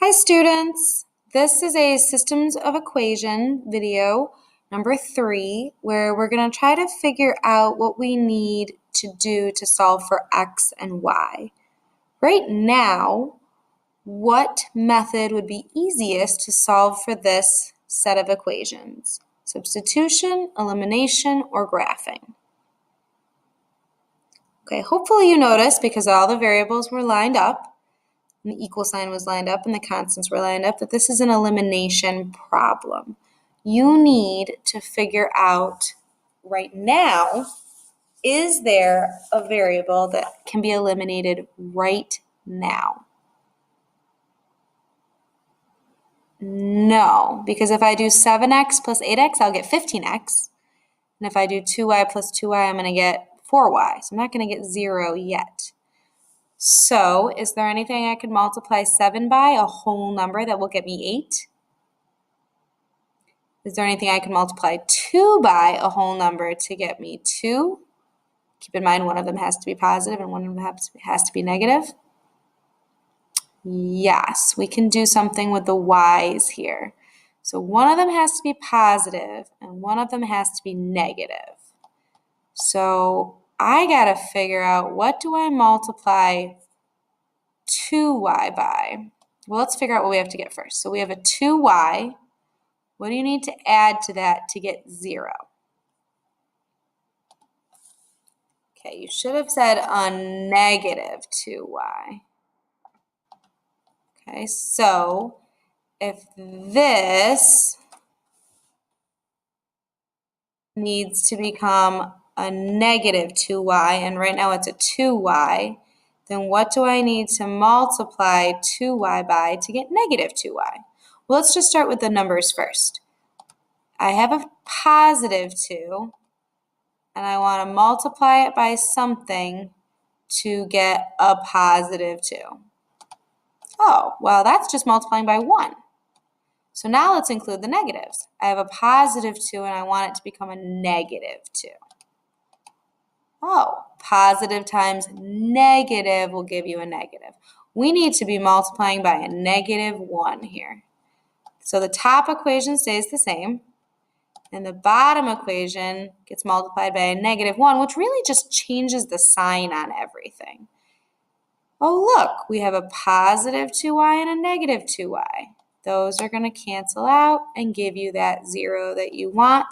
Hi students, this is a systems of equation video number 3 where we're going to try to figure out what we need to do to solve for x and y. Right now, what method would be easiest to solve for this set of equations? Substitution, elimination, or graphing? Okay, hopefully you noticed because all the variables were lined up, and the equal sign was lined up and the constants were lined up, that this is an elimination problem. You need to figure out right now, is there a variable that can be eliminated right now? No, because if I do 7x plus 8x, I'll get 15x. And if I do 2y plus 2y, I'm going to get 4y. So I'm not going to get 0 yet. So, is there anything I could multiply 7 by, a whole number that will get me 8? Is there anything I can multiply 2 by, a whole number, to get me 2? Keep in mind one of them has to be positive and one of them has to be negative. Yes, we can do something with the y's here. So one of them has to be positive and one of them has to be negative. So I got to figure out, what do I multiply 2y by? Well, let's figure out what we have to get first. So we have a 2y. What do you need to add to that to get 0? Okay, you should have said a negative 2y. Okay, so if this needs to become a negative 2y, and right now it's a 2y, then what do I need to multiply 2y by to get negative 2y? Well, let's just start with the numbers first. I have a positive 2, and I want to multiply it by something to get a positive 2. Oh, well, that's just multiplying by 1. So now let's include the negatives. I have a positive 2, and I want it to become a negative 2. Oh, positive times negative will give you a negative. We need to be multiplying by a negative 1 here. So the top equation stays the same, and the bottom equation gets multiplied by a negative 1, which really just changes the sign on everything. Oh, look, we have a positive 2y and a negative 2y. Those are going to cancel out and give you that 0 that you want.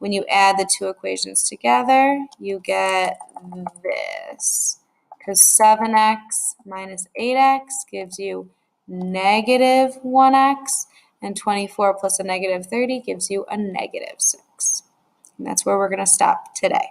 When you add the two equations together, you get this. Because 7x minus 8x gives you negative 1x, and 24 plus a negative 30 gives you a negative 6. And that's where we're going to stop today.